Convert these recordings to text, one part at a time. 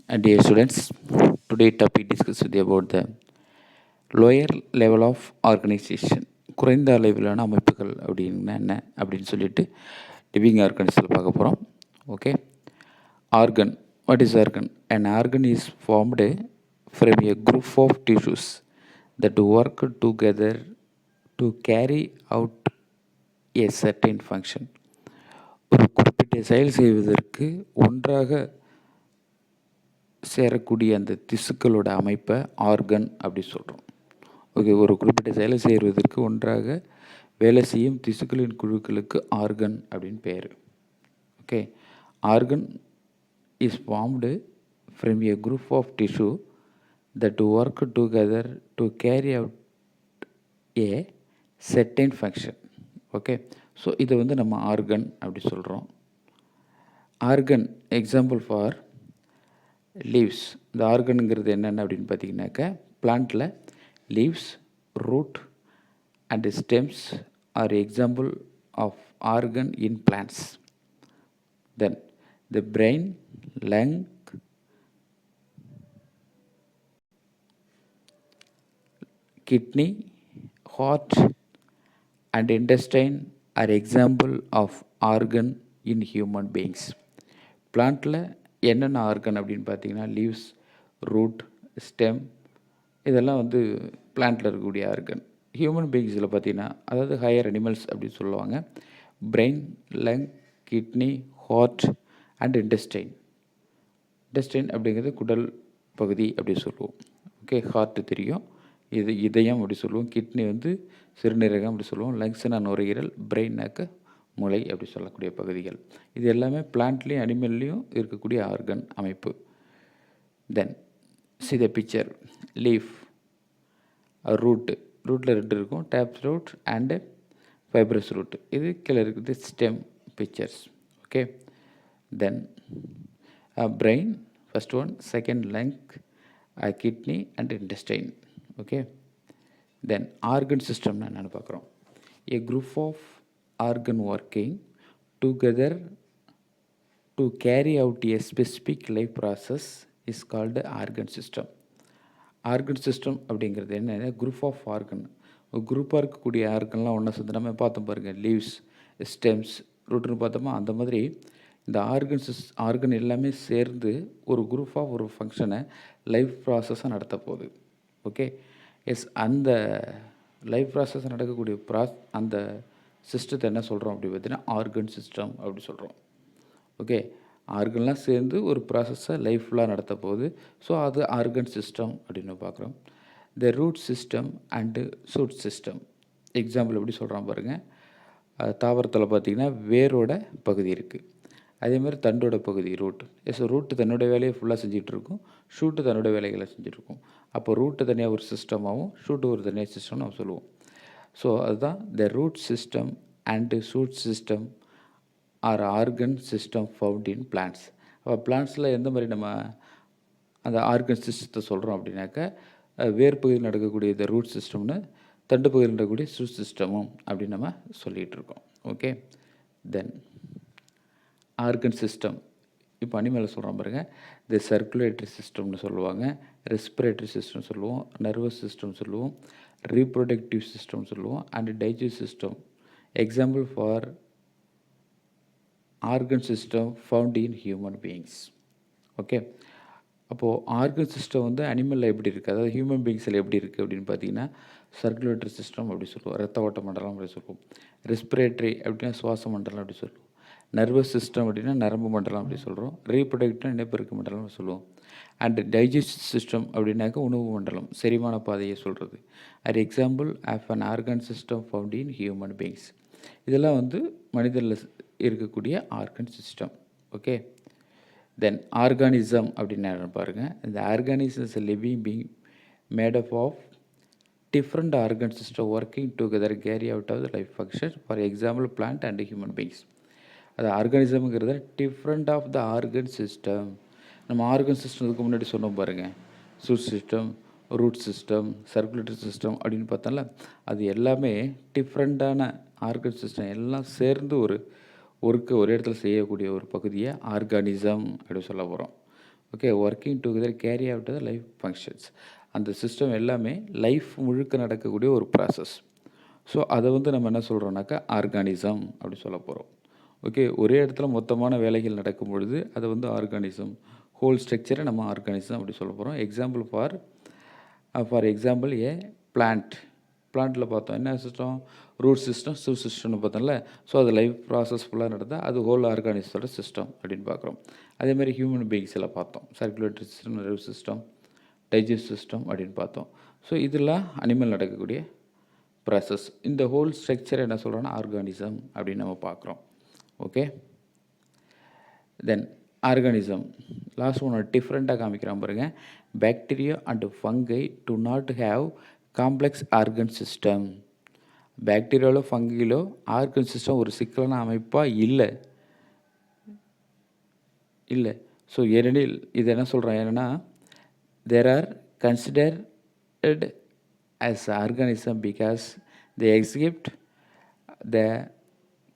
Dear students, today topic discussed about the lower level of organization. குறைந்த அளவிலான அமைப்புகள் அப்படின்னா என்ன அப்படின்னு சொல்லிட்டு லிவிங் ஆர்கனிஸில் பார்க்க போகிறோம். Okay, organ. What is organ? An organ is formed from a group of tissues that work together to carry out a certain function. ஒரு குறிப்பிட்ட செயல் செய்வதற்கு ஒன்றாக சேரக்கூடிய அந்த திசுக்களோட அமைப்பை ஆர்கன் அப்படி சொல்கிறோம். ஓகே, ஒரு குறிப்பிட்ட செயலை செய்வதற்கு ஒன்றாக வேலை செய்யும் திசுக்களின் குழுக்களுக்கு ஆர்கன் அப்படின்னு பேர். Okay, organ is formed from a group of tissue that work together to carry out a certain function. Okay, so இதை வந்து நம்ம ஆர்கன் அப்படி சொல்கிறோம். Organ example for leaves. இந்த ஆர்கனுங்கிறது என்னென்ன அப்படின்னு பார்த்தீங்கன்னாக்கா, பிளான்ட்டில் leaves, root and stems are example of organ in plants. Then the brain, lung, kidney, heart and intestine are example of organ in human beings. பிளான்ட்டில் என்னென்ன ஆர்கன் அப்படின்னு பார்த்தீங்கன்னா, லீவ்ஸ், ரூட், ஸ்டெம், இதெல்லாம் வந்து பிளான்ட்டில் இருக்கக்கூடிய ஆர்கன். ஹியூமன் பீயிங்ஸில் பார்த்தீங்கன்னா, அதாவது higher animals அப்படின்னு சொல்லுவாங்க, brain, lung, kidney, heart and intestine. Intestine அப்படிங்கிறது குடல் பகுதி அப்படி சொல்லுவோம். ஓகே, ஹார்ட்டு தெரியும், இது இதயம் அப்படி சொல்லுவோம், கிட்னி வந்து சிறுநீரகம் அப்படி சொல்லுவோம், லங்ஸ்னா நுரையீரல், பிரெயின்னாக்க மூளை அப்படி சொல்லக்கூடிய பகுதிகள். இது எல்லாமே பிளான்ட்லேயும் அனிமல்லையும் இருக்கக்கூடிய ஆர்கன் அமைப்பு. Then see the picture. Leaf, root, ரூட்டில் ரெண்டு இருக்கும், tap root and fibrous root. இது கீழே இருக்குது stem pictures. Okay, then brain first one, second lung, kidney and intestine. Okay, then organ சிஸ்டம்னு என்னென்னு பார்க்குறோம். A group of organ working together to carry out a specific life process is called organ system. Organ system அப்படிங்கிறது என்ன? Group of organ, குரூப்பாக இருக்கக்கூடிய ஆர்கன்லாம் ஒன்றா சேர்ந்து நம்ம பார்த்தோம் பாருங்கள், லீவ்ஸ், ஸ்டெம்ஸ், ரூட்னு பார்த்தோமா, அந்த மாதிரி இந்த ஆர்கன் எல்லாமே சேர்ந்து ஒரு குரூப்பாக ஒரு ஃபங்க்ஷனை லைஃப் ப்ராசஸாக நடத்த போகுது. ஓகே, எஸ், அந்த லைஃப் ப்ராசஸ் நடக்கக்கூடிய அந்த சிஸ்டத்தை என்ன சொல்கிறோம் அப்படி பார்த்தீங்கன்னா ஆர்கன் சிஸ்டம் அப்படி சொல்கிறோம். ஓகே, ஆர்கன்லாம் சேர்ந்து ஒரு ப்ராசஸை லைஃப்லாம் நடத்த போகுது. ஸோ அது ஆர்கன் சிஸ்டம் அப்படின்னு பார்க்குறோம். The root system and shoot system. Example எப்படி சொல்கிறான் பாருங்கள். தாவரத்தில் பார்த்திங்கன்னா வேரோட பகுதி இருக்குது, அதே மாதிரி தண்டோட பகுதி ரூட். எஸ், ரூட்டு தன்னுடைய வேலையை ஃபுல்லாக செஞ்சிகிட்ருக்கும், ஷூட்டு தன்னுடைய வேலைகளை செஞ்சுட்ருக்கும். அப்போ ரூட்டு தனியாக ஒரு சிஸ்டமாகவும் ஷூட்டு ஒரு தனியாக சிஸ்டம் நம்ம சொல்லுவோம். ஸோ அதுதான் the root system and shoot system are organ system found in plants. அப்போ பிளான்ட்ஸில் எந்த மாதிரி நம்ம அந்த ஆர்கன் சிஸ்டத்தை சொல்கிறோம் அப்படின்னாக்கா, வேர் பகுதியில் நடக்கக்கூடிய த ரூட் சிஸ்டம்னு, தண்டு பகுதியில் நடக்கக்கூடிய ஷூட் சிஸ்டமும் அப்படின்னு நம்ம சொல்லிகிட்டு இருக்கோம். ஓகே, தென் ஆர்கன் சிஸ்டம் இப்போ அனிமலை சொல்கிறோம் பாருங்கள். த சர்க்குலேட்டரி சிஸ்டம்னு சொல்லுவாங்க, ரெஸ்பிரேட்டரி சிஸ்டம் சொல்லுவோம், நர்வஸ் சிஸ்டம் சொல்லுவோம், ரீப்ரொடக்டிவ் சிஸ்டம் சொல்லுவோம் and digest system. Example for organ system found in human beings. Okay, அப்போது ஆர்கன் சிஸ்டம் வந்து அனிமலில் எப்படி இருக்குது, அதாவது ஹியூமன் பீயிங்ஸில் எப்படி இருக்குது அப்படின்னு பார்த்தீங்கன்னா, சர்க்குலேட்டரி சிஸ்டம் அப்படி சொல்லுவோம், ரத்த ஓட்ட மண்டலம் அப்படி சொல்லுவோம், ரெஸ்பிரேட்டரி அப்படின்னா சுவாச மண்டலம் அப்படி சொல்லுவோம், நர்வஸ் சிஸ்டம் அப்படின்னா நரம்பு மண்டலம் அப்படி சொல்கிறோம், ரீப்ரொடக்டிவ்னா இனப்பெருக்க மண்டலம்னு சொல்லுவோம், அண்ட் டைஜஸ்ட் சிஸ்டம் அப்படின்னாக்க உணவு மண்டலம், செரிமான பாதையை சொல்கிறது. அது example of an organ system found in human beings. இதெல்லாம் வந்து மனிதனில் இருக்கக்கூடிய organ system. Okay, then organism அப்படின்னு பாருங்கள். இந்த organism is living being made up of different organ system working together carry out of the life function. For example, plant and human beings. அது ஆர்கானிசம்ங்கிறத different of the organ system. நம்ம organ சிஸ்டத்துக்கு முன்னாடி சொன்னோம் பாருங்கள், shoot system, root system, circulatory system அப்படின்னு பார்த்தோம்ல, அது எல்லாமே டிஃப்ரெண்ட்டான ஆர்கன் சிஸ்டம் எல்லாம் சேர்ந்து ஒரு இடத்துல செய்யக்கூடிய ஒரு பகுதியை ஆர்கானிசம் அப்படின்னு சொல்ல போகிறோம். Okay, working together carry out the life functions. அந்த சிஸ்டம் எல்லாமே லைஃப் முழுக்க நடக்கக்கூடிய ஒரு ப்ராசஸ். ஸோ அதை வந்து நம்ம என்ன சொல்கிறோம்னாக்கா ஆர்கானிசம் அப்படி சொல்ல போகிறோம். ஓகே, ஒரே இடத்துல மொத்தமான வேலைகள் நடக்கும் பொழுது அது வந்து ஆர்கானிசம். ஹோல் ஸ்ட்ரக்சரை நம்ம ஆர்கானிசம் அப்படி சொல்ல போகிறோம். Example for example a plant. பிளான்ட்டில் பார்த்தோம் என்ன சிஸ்டம், ரூட் சிஸ்டம், சூட் சிஸ்டம்னு பார்த்தோம்ல. ஸோ அது லைஃப் ப்ராசஸ் ஃபுல்லாக நடந்தால் அது ஹோல் ஆர்கானிசத்தோட சிஸ்டம் அப்படின்னு பார்க்குறோம். அதேமாதிரி ஹியூமன் பீயிங்ஸில் பார்த்தோம், circulatory system, nerve system, digest system அப்படின்னு பார்த்தோம். ஸோ இதெல்லாம் அனிமல் நடக்கக்கூடிய ப்ராசஸ். இந்த ஹோல் ஸ்ட்ரக்சர் என்ன சொல்கிறோன்னா ஆர்கானிசம் அப்படின்னு நம்ம பார்க்குறோம். ஓகே, தென் ஆர்கானிசம் லாஸ்ட் ஒன்று டிஃப்ரெண்ட்டாக காமிக்கிறான் பாருங்கள். Bacteria and fungi do not have complex organ system. பாக்டீரியாவிலோ ஃபங்கிலோ ஆர்கன் சிஸ்டம் ஒரு சிக்கலான அமைப்பாக இல்லை. ஸோ ஏனெனில் இது என்ன சொல்கிறேன் என்னென்னா there are considered as organism because they exhibit the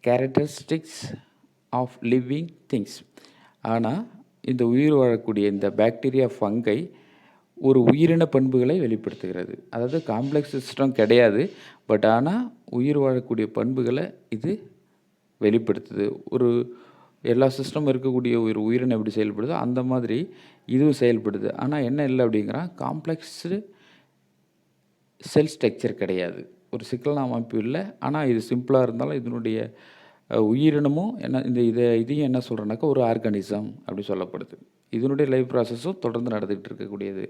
characteristics of living things. ஆனால் இந்த உயிர் வாழக்கூடிய இந்த பாக்டீரியா ஃபங்கை ஒரு உயிரின பண்புகளை வெளிப்படுத்துகிறது. அதாவது காம்ப்ளெக்ஸ் சிஸ்டம் கிடையாது, பட் ஆனால் உயிர் வாழக்கூடிய பண்புகளை இது வெளிப்படுத்துது. ஒரு எல்லா சிஸ்டமும் இருக்கக்கூடிய ஒரு உயிரினம் எப்படி செயல்படுதோ அந்த மாதிரி இதுவும் செயல்படுது. ஆனால் என்ன இல்லை அப்படிங்கிறான், காம்ப்ளெக்ஸு செல் ஸ்ட்ரக்சர் கிடையாது, ஒரு சிக்கலான அமைப்பு இல்லை. ஆனால் இது சிம்பிளாக இருந்தாலும் இதனுடைய உயிரினமும் என்ன இதையும் என்ன சொல்கிறேன்னாக்கா ஒரு ஆர்கானிசம் அப்படி சொல்லப்படுது. இதனுடைய லைஃப் ப்ராசஸும் தொடர்ந்து நடந்துகிட்டு இருக்கக்கூடியது.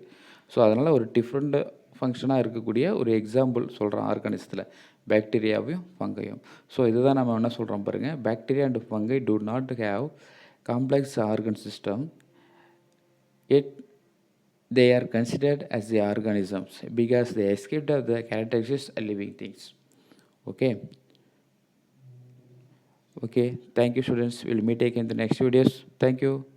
ஸோ அதனால் ஒரு டிஃப்ரெண்ட் ஃபங்க்ஷனாக இருக்கக்கூடிய ஒரு எக்ஸாம்பிள் சொல்கிறோம் ஆர்கானிசத்தில், பாக்டீரியாவையும் ஃபங்கையும். ஸோ இதுதான் நம்ம என்ன சொல்கிறோம் பாருங்கள், bacteria and fungi do not have complex organ system, yet they are considered as the organisms because they escaped of the characteristics of living things. Okay, thank you students. We'll meet again in the next videos. Thank you.